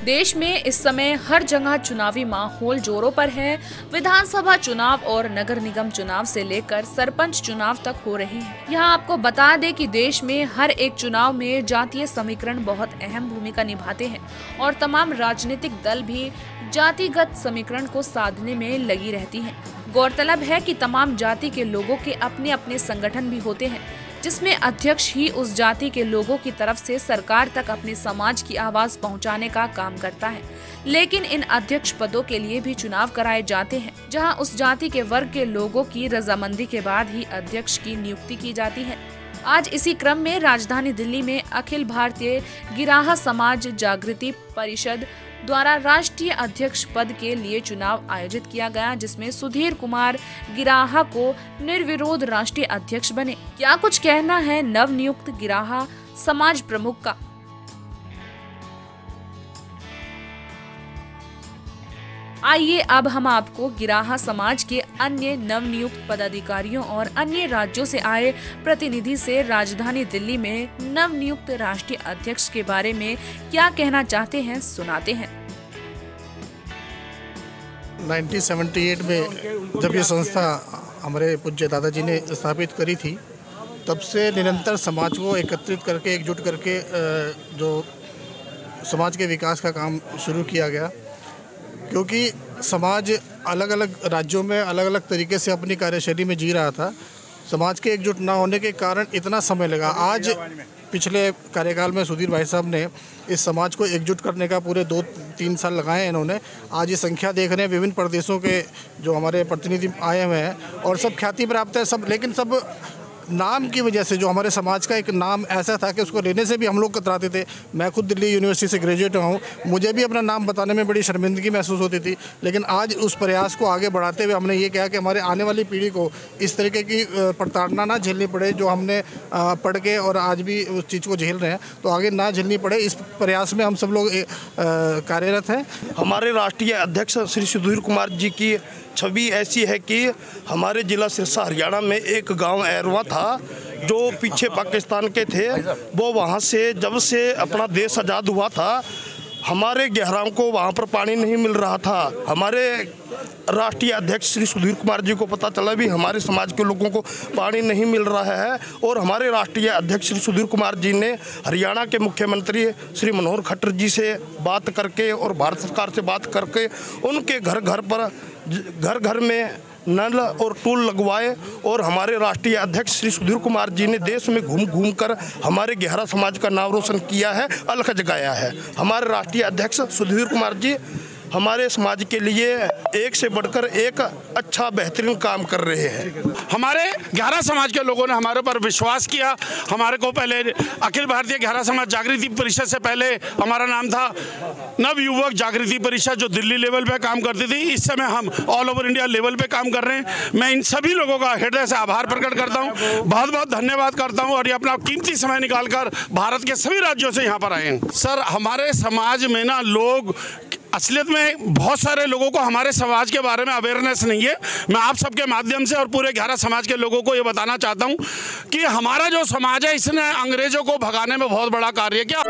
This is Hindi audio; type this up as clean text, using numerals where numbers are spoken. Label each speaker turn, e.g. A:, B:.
A: देश में इस समय हर जगह चुनावी माहौल जोरों पर है। विधानसभा चुनाव और नगर निगम चुनाव से लेकर सरपंच चुनाव तक हो रहे हैं। यहाँ आपको बता दें कि देश में हर एक चुनाव में जातीय समीकरण बहुत अहम भूमिका निभाते हैं और तमाम राजनीतिक दल भी जातिगत समीकरण को साधने में लगी रहती हैं। गौरतलब है कि तमाम जाति के लोगों के अपने अपने संगठन भी होते हैं, जिसमें अध्यक्ष ही उस जाति के लोगों की तरफ से सरकार तक अपने समाज की आवाज पहुंचाने का काम करता है। लेकिन इन अध्यक्ष पदों के लिए भी चुनाव कराए जाते हैं, जहां उस जाति के वर्ग के लोगों की रजामंदी के बाद ही अध्यक्ष की नियुक्ति की जाती है। आज इसी क्रम में राजधानी दिल्ली में अखिल भारतीय गिराहा समाज जागृति परिषद द्वारा राष्ट्रीय अध्यक्ष पद के लिए चुनाव आयोजित किया गया, जिसमें सुधीर कुमार गिराहा को निर्विरोध राष्ट्रीय अध्यक्ष बने। क्या कुछ कहना है नवनियुक्त गिराहा समाज प्रमुख का? आइए अब हम आपको गिराहा समाज के अन्य नवनियुक्त पदाधिकारियों और अन्य राज्यों से आए प्रतिनिधि से राजधानी दिल्ली में नवनियुक्त राष्ट्रीय अध्यक्ष के बारे में क्या कहना चाहते हैं, सुनाते हैं।
B: 1978 में जब ये संस्था हमारे पूज्य दादाजी ने स्थापित करी थी, तब से निरंतर समाज को एकत्रित करके, एकजुट करके जो समाज के विकास का काम शुरू किया गया। क्योंकि समाज अलग अलग राज्यों में अलग अलग तरीके से अपनी कार्यशैली में जी रहा था। समाज के एकजुट ना होने के कारण इतना समय लगा। आज पिछले कार्यकाल में सुधीर भाई साहब ने इस समाज को एकजुट करने का पूरे 2-3 साल लगाए हैं इन्होंने। आज ये संख्या देख रहे हैं, विभिन्न प्रदेशों के जो हमारे प्रतिनिधि आए हुए हैं और सब ख्याति प्राप्त है सब, लेकिन सब नाम की वजह से, जो हमारे समाज का एक नाम ऐसा था कि उसको लेने से भी हम लोग कतराते थे। मैं खुद दिल्ली यूनिवर्सिटी से ग्रेजुएट हूँ, मुझे भी अपना नाम बताने में बड़ी शर्मिंदगी महसूस होती थी। लेकिन आज उस प्रयास को आगे बढ़ाते हुए हमने ये कहा कि हमारे आने वाली पीढ़ी को इस तरीके की प्रताड़ना ना झेलनी पड़े, जो हमने पढ़ के और आज भी उस चीज़ को झेल रहे हैं, तो आगे ना झेलनी पड़े। इस प्रयास में हम सब लोग कार्यरत हैं।
C: हमारे राष्ट्रीय अध्यक्ष श्री सुधीर कुमार जी की छवि ऐसी है कि हमारे जिला सिरसा हरियाणा में एक गांव एरवा था जो पीछे पाकिस्तान के थे। वो वहां से जब से अपना देश आज़ाद हुआ था, हमारे गहराओं को वहां पर पानी नहीं मिल रहा था। हमारे राष्ट्रीय अध्यक्ष श्री सुधीर कुमार जी को पता चला भी हमारे समाज के लोगों को पानी नहीं मिल रहा है, और हमारे राष्ट्रीय अध्यक्ष श्री सुधीर कुमार जी ने हरियाणा के मुख्यमंत्री श्री मनोहर खट्टर जी से बात करके और भारत सरकार से बात करके उनके घर घर में नल और टूल लगवाए, और हमारे राष्ट्रीय अध्यक्ष श्री सुधीर कुमार जी ने देश में घूम घूम कर हमारे गहरा समाज का नाम रोशन किया है, अलख जगाया है। हमारे राष्ट्रीय अध्यक्ष सुधीर कुमार जी हमारे समाज के लिए एक से बढ़कर एक अच्छा बेहतरीन काम कर रहे हैं।
D: हमारे गहरा समाज के लोगों ने हमारे ऊपर विश्वास किया। हमारे को पहले अखिल भारतीय गहरा समाज जागृति परिषद से पहले हमारा नाम था नवयुवक जागृति परिषद, जो दिल्ली लेवल पे काम करती थी। इस समय हम ऑल ओवर इंडिया लेवल पे काम कर रहे हैं। मैं इन सभी लोगों का हृदय से आभार प्रकट करता हूँ, बहुत बहुत धन्यवाद करता हूँ, और ये अपना कीमती समय निकालकर भारत के सभी राज्यों से यहाँ पर आए हैं। सर, हमारे समाज में ना लोग असलियत में बहुत सारे लोगों को हमारे समाज के बारे में अवेयरनेस नहीं है। मैं आप सबके माध्यम से और पूरे गहरा समाज के लोगों को ये बताना चाहता हूँ कि हमारा जो समाज है, इसने अंग्रेजों को भगाने में बहुत बड़ा कार्य किया।